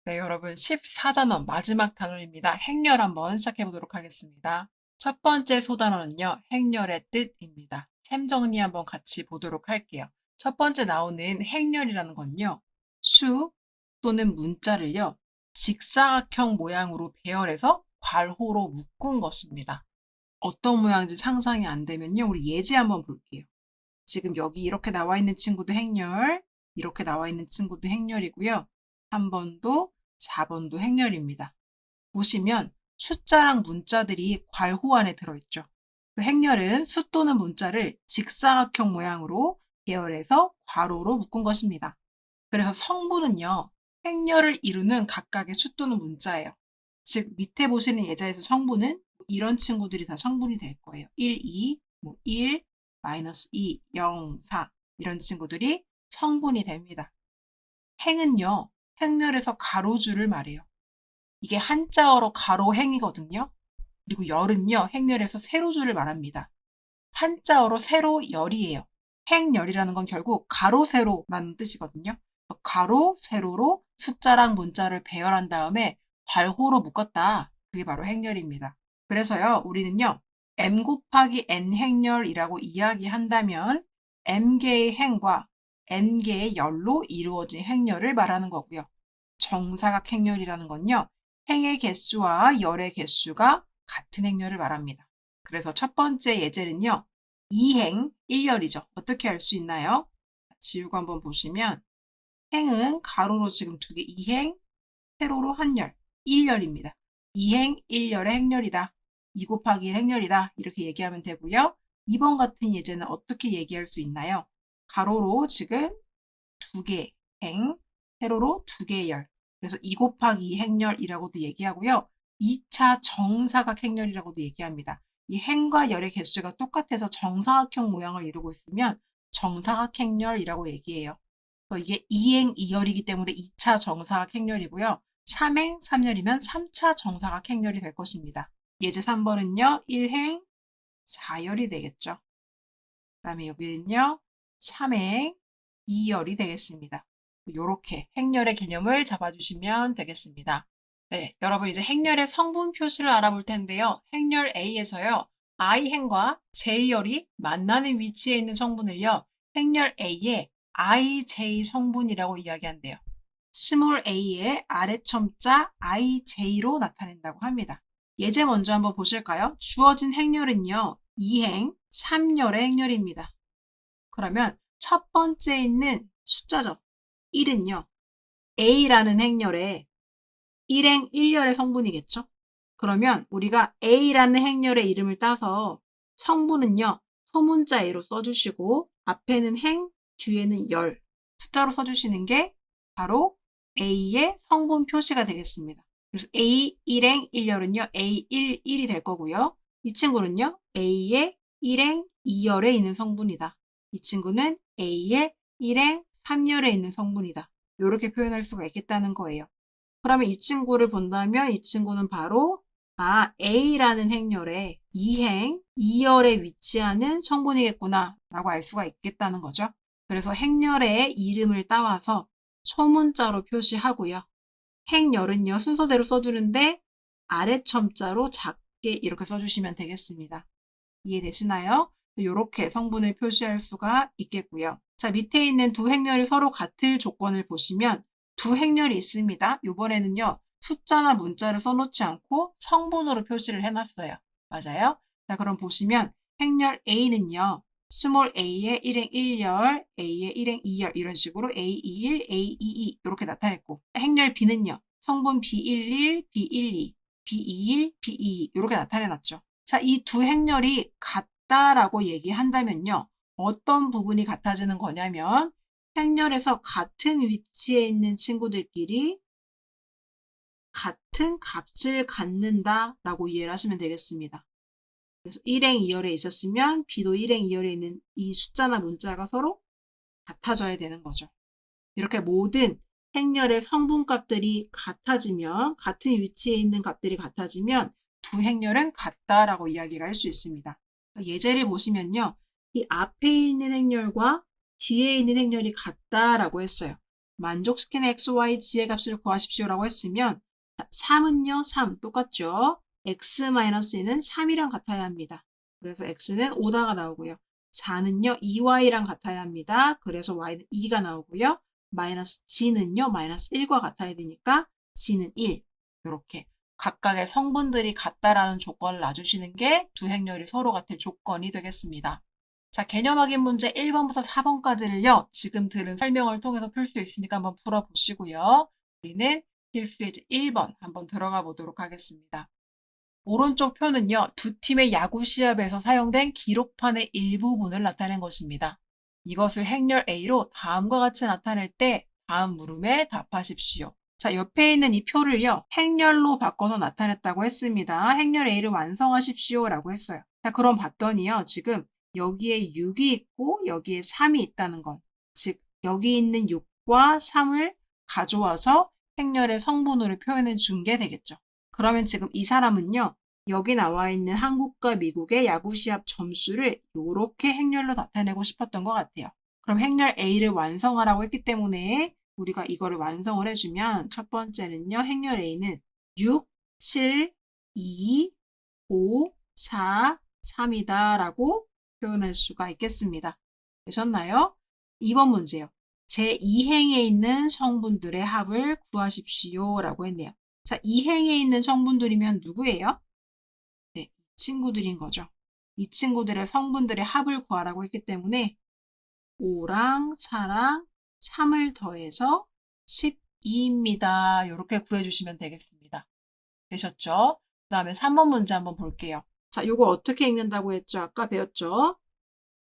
네, 여러분 14단원 마지막 단원입니다. 행렬 한번 시작해 보도록 하겠습니다. 첫 번째 소단원은요, 행렬의 뜻입니다. 셈 정리 한번 같이 보도록 할게요. 첫 번째 나오는 행렬이라는 건요, 수 또는 문자를요, 직사각형 모양으로 배열해서 괄호로 묶은 것입니다. 어떤 모양인지 상상이 안 되면요, 우리 예제 한번 볼게요. 지금 여기 이렇게 나와 있는 친구도 행렬, 이렇게 나와 있는 친구도 행렬이고요. 3번도 4번도 행렬입니다. 보시면 숫자랑 문자들이 괄호 안에 들어있죠. 그 행렬은 수 또는 문자를 직사각형 모양으로 계열해서 괄호로 묶은 것입니다. 그래서 성분은요, 행렬을 이루는 각각의 수 또는 문자예요. 즉 밑에 보시는 예제에서 성분은 이런 친구들이 다 성분이 될 거예요. 1, 2, 1, 마이너스 2, 0, 4 이런 친구들이 성분이 됩니다. 행은요, 행렬에서 가로줄을 말해요. 이게 한자어로 가로행이거든요. 그리고 열은요, 행렬에서 세로줄을 말합니다. 한자어로 세로 열이에요. 행열이라는 건 결국 가로 세로라는 뜻이거든요. 가로 세로로 숫자랑 문자를 배열한 다음에 괄호로 묶었다. 그게 바로 행렬입니다. 그래서요, 우리는요, m 곱하기 n 행렬이라고 이야기한다면 m개의 행과 n개의 열로 이루어진 행렬을 말하는 거고요. 정사각 행렬이라는 건요, 행의 개수와 열의 개수가 같은 행렬을 말합니다. 그래서 첫 번째 예제는요, 2행 1열이죠. 어떻게 알 수 있나요? 지우고 한번 보시면 행은 가로로 지금 2개 2행, 세로로 1열, 1열입니다. 2행 1열의 행렬이다. 2 곱하기 1 행렬이다. 이렇게 얘기하면 되고요. 2번 같은 예제는 어떻게 얘기할 수 있나요? 가로로 지금 2개 행, 세로로 2개의 열. 그래서 2 곱하기 2 행렬이라고도 얘기하고요. 2차 정사각 행렬이라고도 얘기합니다. 이 행과 열의 개수가 똑같아서 정사각형 모양을 이루고 있으면 정사각 행렬이라고 얘기해요. 이게 2행 2열이기 때문에 2차 정사각 행렬이고요. 3행 3열이면 3차 정사각 행렬이 될 것입니다. 예제 3번은요. 1행 4열이 되겠죠. 그 다음에 여기는요. 3행 2열이 되겠습니다. 이렇게 행렬의 개념을 잡아주시면 되겠습니다. 네, 여러분 이제 행렬의 성분 표시를 알아볼 텐데요. 행렬 A에서요. I행과 J열이 만나는 위치에 있는 성분을요. 행렬 A의 IJ 성분이라고 이야기한대요. 스몰 a의 아래첨자 IJ로 나타낸다고 합니다. 예제 먼저 한번 보실까요? 주어진 행렬은요. 2행 3열의 행렬입니다. 그러면 첫 번째 있는 숫자죠. 1은요. A라는 행렬에 1행 1열의 성분이겠죠? 그러면 우리가 A라는 행렬의 이름을 따서 성분은요. 소문자 A로 써주시고 앞에는 행, 뒤에는 열 숫자로 써주시는 게 바로 A의 성분 표시가 되겠습니다. 그래서 A 1행 1열은요. A 1, 1이 될 거고요. 이 친구는요. A의 1행 2열에 있는 성분이다. 이 친구는 A의 1행 3열에 있는 성분이다. 이렇게 표현할 수가 있겠다는 거예요. 그러면 이 친구를 본다면 이 친구는 바로 A라는 행렬에 2행 2열에 위치하는 성분이겠구나 라고 알 수가 있겠다는 거죠. 그래서 행렬의 이름을 따와서 소문자로 표시하고요. 행렬은요 순서대로 써주는데 아래첨자로 작게 이렇게 써주시면 되겠습니다. 이해되시나요? 이렇게 성분을 표시할 수가 있겠고요. 자, 밑에 있는 두 행렬이 서로 같을 조건을 보시면 두 행렬이 있습니다. 이번에는요. 숫자나 문자를 써놓지 않고 성분으로 표시를 해놨어요. 맞아요? 자, 그럼 보시면 행렬 A는요. 스몰 a의 1행 1열, a의 1행 2열 이런 식으로 A21, A22 이렇게 나타냈고 행렬 B는요. 성분 B11, B12, B21, B22 이렇게 나타내놨죠. 자, 이 두 행렬이 같다라고 얘기한다면요. 어떤 부분이 같아지는 거냐면 행렬에서 같은 위치에 있는 친구들끼리 같은 값을 갖는다라고 이해를 하시면 되겠습니다. 그래서 1행 2열에 있었으면 B도 1행 2열에 있는 이 숫자나 문자가 서로 같아져야 되는 거죠. 이렇게 모든 행렬의 성분값들이 같아지면 같은 위치에 있는 값들이 같아지면 두 행렬은 같다라고 이야기가 할 수 있습니다. 예제를 보시면요. 이 앞에 있는 행렬과 뒤에 있는 행렬이 같다라고 했어요. 만족시키는 x, y, g의 값을 구하십시오라고 했으면 3은요, 3 똑같죠? x-1은 3이랑 같아야 합니다. 그래서 x는 5다가 나오고요. 4는요, 2y랑 같아야 합니다. 그래서 y는 2가 나오고요. 마이너스 g는요, 마이너스 1과 같아야 되니까 g는 1. 이렇게 각각의 성분들이 같다라는 조건을 놔주시는 게 두 행렬이 서로 같을 조건이 되겠습니다. 자, 개념 확인 문제 1번부터 4번까지를요, 지금 들은 설명을 통해서 풀 수 있으니까 한번 풀어보시고요. 우리는 필수 예제 1번 한번 들어가 보도록 하겠습니다. 오른쪽 표는요, 두 팀의 야구 시합에서 사용된 기록판의 일부분을 나타낸 것입니다. 이것을 행렬 A로 다음과 같이 나타낼 때 다음 물음에 답하십시오. 자, 옆에 있는 이 표를요, 행렬로 바꿔서 나타냈다고 했습니다. 행렬 A를 완성하십시오 라고 했어요. 자, 그럼 봤더니요, 지금 여기에 6이 있고 여기에 3이 있다는 것. 즉, 여기 있는 6과 3을 가져와서 행렬의 성분으로 표현해 준 게 되겠죠. 그러면 지금 이 사람은요, 여기 나와 있는 한국과 미국의 야구 시합 점수를 이렇게 행렬로 나타내고 싶었던 것 같아요. 그럼 행렬 A를 완성하라고 했기 때문에 우리가 이거를 완성을 해주면 첫 번째는요, 행렬 A는 6, 7, 2, 5, 4, 3이다 라고 표현할 수가 있겠습니다. 되셨나요? 2번 문제요. 제2행에 있는 성분들의 합을 구하십시오 라고 했네요. 자, 2행에 있는 성분들이면 누구예요? 네, 이 친구들인 거죠. 이 친구들의 성분들의 합을 구하라고 했기 때문에 5랑 4랑 3을 더해서 12입니다. 이렇게 구해주시면 되겠습니다. 되셨죠? 그 다음에 3번 문제 한번 볼게요. 자, 요거 어떻게 읽는다고 했죠? 아까 배웠죠?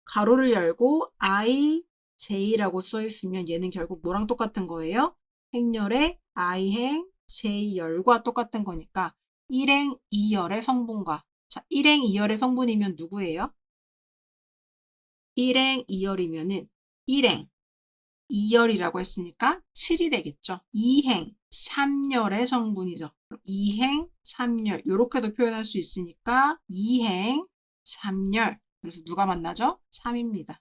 가로를 열고 I, J라고 써있으면 얘는 결국 뭐랑 똑같은 거예요? 행렬의 I행, J열과 똑같은 거니까 1행 2열의 성분과 자, 1행 2열의 성분이면 누구예요? 1행 2열이면은 1행 2열이라고 했으니까 7이 되겠죠. 2행 3열의 성분이죠. 2행 3열 이렇게도 표현할 수 있으니까 2행 3열 그래서 누가 만나죠? 3입니다.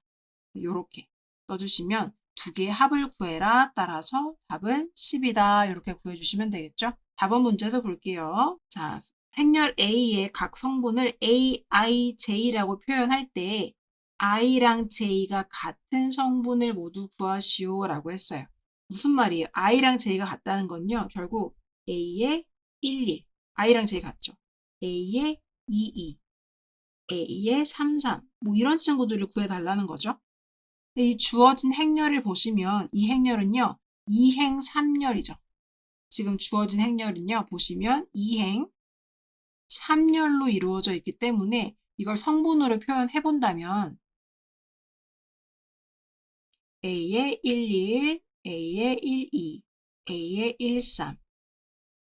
이렇게 써주시면 두 개의 합을 구해라 따라서 답은 10이다 이렇게 구해주시면 되겠죠. 4번 문제도 볼게요. 자, 행렬 A의 각 성분을 A, I, J라고 표현할 때 I랑 J가 같은 성분을 모두 구하시오 라고 했어요. 무슨 말이에요? I랑 J가 같다는 건요. 결국 A의 11, I랑 J 같죠. A의 22, A의 33, 뭐 이런 친구들을 구해달라는 거죠. 근데 이 주어진 행렬을 보시면 이 행렬은요. 2행 3열이죠. 지금 주어진 행렬은요. 보시면 2행 3열로 이루어져 있기 때문에 이걸 성분으로 표현해 본다면 A의 11, A의 12, A의 13,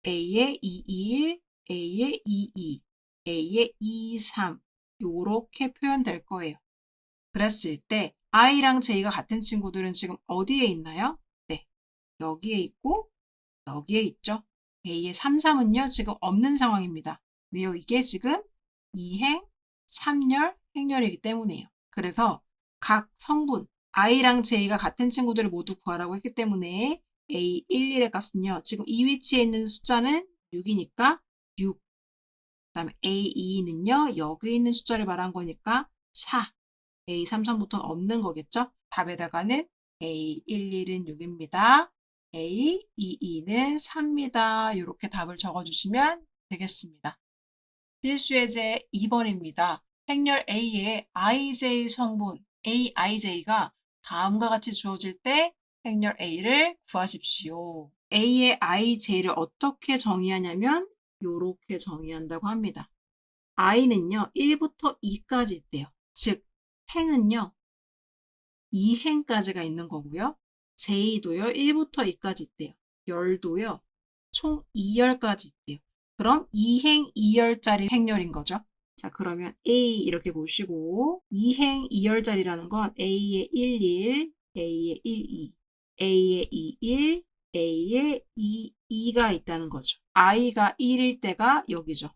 A의 21, A의 22, A의 23 요렇게 표현될 거예요. 그랬을 때 I랑 J가 같은 친구들은 지금 어디에 있나요? 네, 여기에 있고 여기에 있죠. A의 33은요. 지금 없는 상황입니다. 왜요? 이게 지금 2행 3열 행렬이기 때문에요. 그래서 각 성분 I랑 J가 같은 친구들을 모두 구하라고 했기 때문에 A11의 값은요. 지금 이 위치에 있는 숫자는 6이니까 6. 그 다음에 A22는요. 여기 있는 숫자를 말한 거니까 4. A33부터는 없는 거겠죠? 답에다가는 A11은 6입니다. A22는 3입니다. 이렇게 답을 적어주시면 되겠습니다. 필수예제 2번입니다. 행렬 A의 IJ 성분 AIJ가 다음과 같이 주어질 때 행렬 A를 구하십시오. A의 IJ를 어떻게 정의하냐면 이렇게 정의한다고 합니다. I는요 1부터 2까지 있대요. 즉 행은요 2행까지가 있는 거고요. J도요 1부터 2까지 있대요. 열도요 총 2열까지 있대요. 그럼 2행 2열짜리 행렬인 거죠. 자, 그러면 A 이렇게 보시고 2행 2열짜리라는 건 A의 11, A의 12, A의 21, A의 22가 있다는 거죠. I가 1일 때가 여기죠.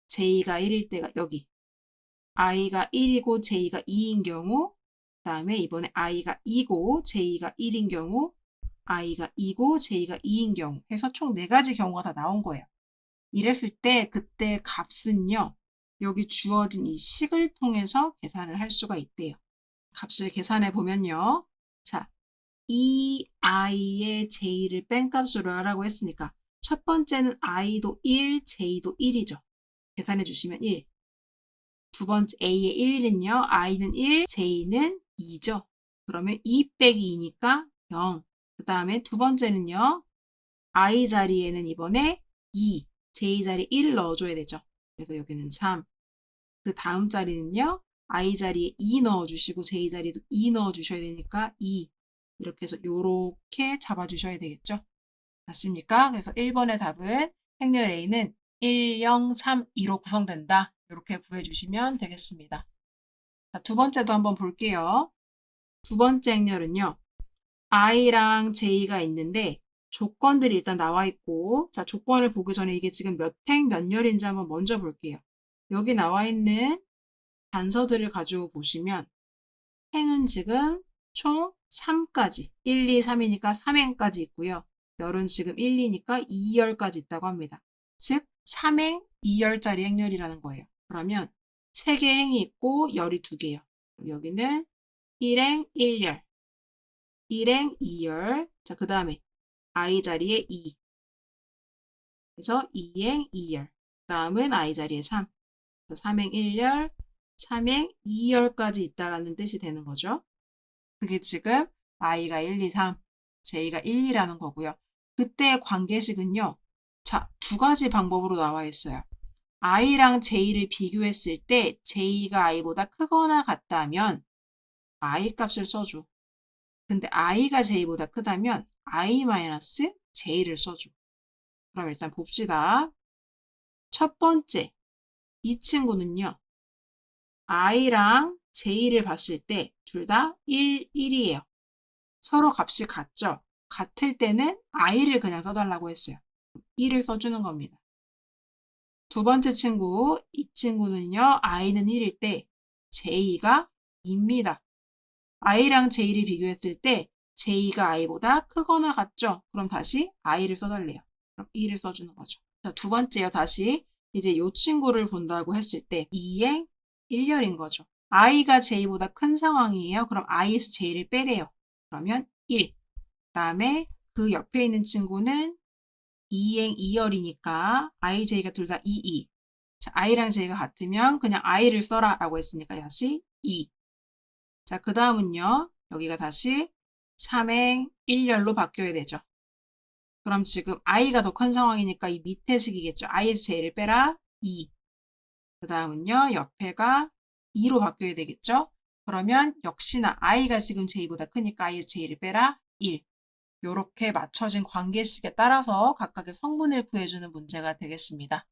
J가 1일 때가 여기. I가 1이고 J가 2인 경우 그 다음에 이번에 I가 2고 J가 1인 경우 i가 2고 j가 2인 경우 해서 총 4가지 경우가 다 나온 거예요. 이랬을 때 그때 값은요. 여기 주어진 이 식을 통해서 계산을 할 수가 있대요. 값을 계산해 보면요. 자, 이 i의 j를 뺀 값으로 하라고 했으니까 첫 번째는 i도 1, j도 1이죠. 계산해 주시면 1. 두 번째 a의 1은요. i는 1, j는 2죠. 그러면 2 빼기 2니까 0. 그 다음에 두 번째는요. i 자리에는 이번에 2, j 자리에 1을 넣어줘야 되죠. 그래서 여기는 3. 그 다음 자리는요. i 자리에 2 넣어주시고 j 자리에도 2 넣어주셔야 되니까 2. 이렇게 해서 요렇게 잡아주셔야 되겠죠. 맞습니까? 그래서 1번의 답은 행렬 A는 1, 0, 3, 2로 구성된다. 이렇게 구해주시면 되겠습니다. 자, 두 번째도 한번 볼게요. 두 번째 행렬은요. i랑 j가 있는데 조건들이 일단 나와 있고 자 조건을 보기 전에 이게 지금 몇 행 몇 열인지 한번 먼저 볼게요. 여기 나와 있는 단서들을 가지고 보시면 행은 지금 총 3까지 1, 2, 3이니까 3행까지 있고요. 열은 지금 1, 2니까 2열까지 있다고 합니다. 즉 3행 2열짜리 행렬이라는 거예요. 그러면 3개 행이 있고 열이 2개예요. 여기는 1행 1열 1행 2열 자 그 다음에 i 자리에 2 그래서 2행 2열 다음은 i 자리에 3 3행 1열 3행 2열까지 있다라는 뜻이 되는 거죠. 그게 지금 i가 1, 2, 3, j가 1, 2라는 거고요. 그때의 관계식은요. 자, 두 가지 방법으로 나와 있어요. i랑 j를 비교했을 때 j가 i보다 크거나 같다면 i 값을 써줘. 근데 i가 j보다 크다면 i-j를 써줘. 그럼 일단 봅시다. 첫 번째, 이 친구는요. i랑 j를 봤을 때 둘 다 1, 1이에요. 서로 값이 같죠? 같을 때는 i를 그냥 써달라고 했어요. 1을 써주는 겁니다. 두 번째 친구, 이 친구는요. i는 1일 때 j가 2입니다. i랑 j를 비교했을 때 j가 i보다 크거나 같죠? 그럼 다시 i를 써달래요. 그럼 1을 써주는 거죠. 자, 두 번째요. 다시 이제 이 친구를 본다고 했을 때 2행 1열인 거죠. i가 j보다 큰 상황이에요. 그럼 i에서 j를 빼래요. 그러면 1. 그다음에 그 옆에 있는 친구는 2행 2열이니까 i, j가 둘 다 2, 2. 자, i랑 j가 같으면 그냥 i를 써라 라고 했으니까 다시 2. 자, 그 다음은요. 여기가 다시 3행 1열로 바뀌어야 되죠. 그럼 지금 i가 더 큰 상황이니까 이 밑에 식이겠죠. i에서 j를 빼라 2. 그 다음은요. 옆에가 2로 바뀌어야 되겠죠. 그러면 역시나 i가 지금 j보다 크니까 i에서 j를 빼라 1. 이렇게 맞춰진 관계식에 따라서 각각의 성분을 구해주는 문제가 되겠습니다.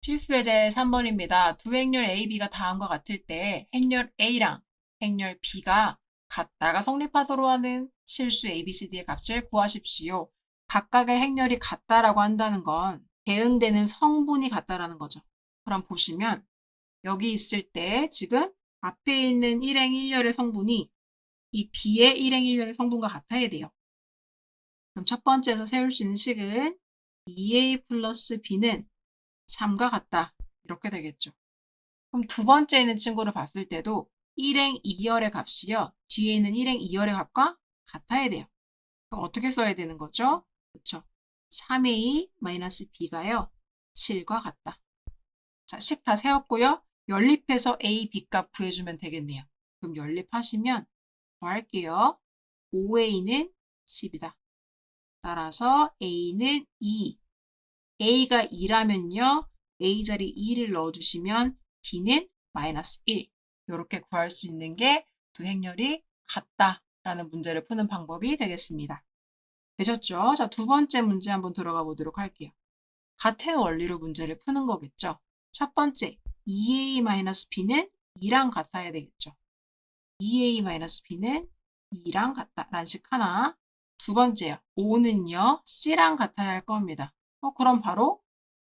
필수예제 3번입니다. 두 행렬 A, B가 다음과 같을 때 행렬 A랑 행렬 B가 같다가 성립하도록 하는 실수 A, B, C, D의 값을 구하십시오. 각각의 행렬이 같다라고 한다는 건 대응되는 성분이 같다라는 거죠. 그럼 보시면 여기 있을 때 지금 앞에 있는 1행 1열의 성분이 이 B의 1행 1열의 성분과 같아야 돼요. 그럼 첫 번째에서 세울 수 있는 식은 2A 플러스 B는 3과 같다. 이렇게 되겠죠. 그럼 두 번째 있는 친구를 봤을 때도 1행 2열의 값이요. 뒤에 있는 1행 2열의 값과 같아야 돼요. 그럼 어떻게 써야 되는 거죠? 그렇죠. 3A-B가요. 7과 같다. 자, 식 다 세웠고요. 연립해서 A, B 값 구해주면 되겠네요. 그럼 연립하시면 더 할게요. 5A는 10이다. 따라서 A는 2. A가 2라면요. A 자리 2를 넣어주시면 B는 마이너스 1. 이렇게 구할 수 있는 게 두 행렬이 같다라는 문제를 푸는 방법이 되겠습니다. 되셨죠? 자, 두 번째 문제 한번 들어가 보도록 할게요. 같은 원리로 문제를 푸는 거겠죠. 첫 번째, 2A-B는 2랑 같아야 되겠죠. 2A-B는 2랑 같다라는 식 하나. 두 번째요. 5는요. C랑 같아야 할 겁니다. 그럼 바로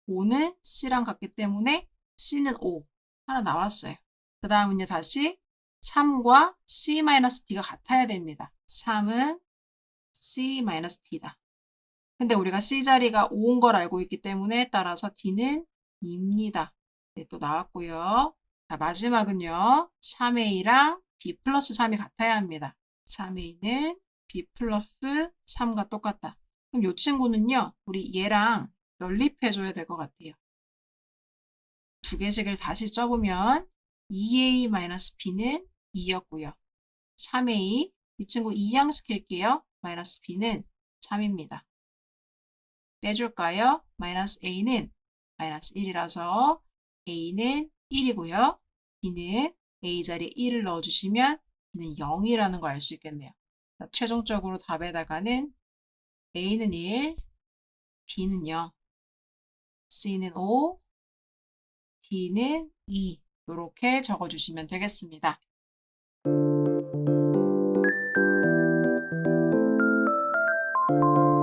5는 C랑 같기 때문에 C는 5. 하나 나왔어요. 그 다음은요. 다시 3과 C-D가 같아야 됩니다. 3은 C-D다. 근데 우리가 C 자리가 5인 걸 알고 있기 때문에 따라서 D는 2입니다. 네, 또 나왔고요. 자, 마지막은요. 3A랑 B 플러스 3이 같아야 합니다. 3A는 B 플러스 3과 똑같다. 그럼 이 친구는요. 우리 얘랑 연립해줘야 될 것 같아요. 두 개씩을 다시 써보면 2A-B는 2였고요. 3A, 이 친구 이항시킬게요. 마이너스 B는 3입니다. 빼줄까요? 마이너스 A는 마이너스 1이라서 A는 1이고요. B는 A 자리에 1을 넣어주시면 B는 0이라는 걸 알 수 있겠네요. 최종적으로 답에다가는 A는 1, B는 0, C는 5, D는 2 이렇게 적어주시면 되겠습니다.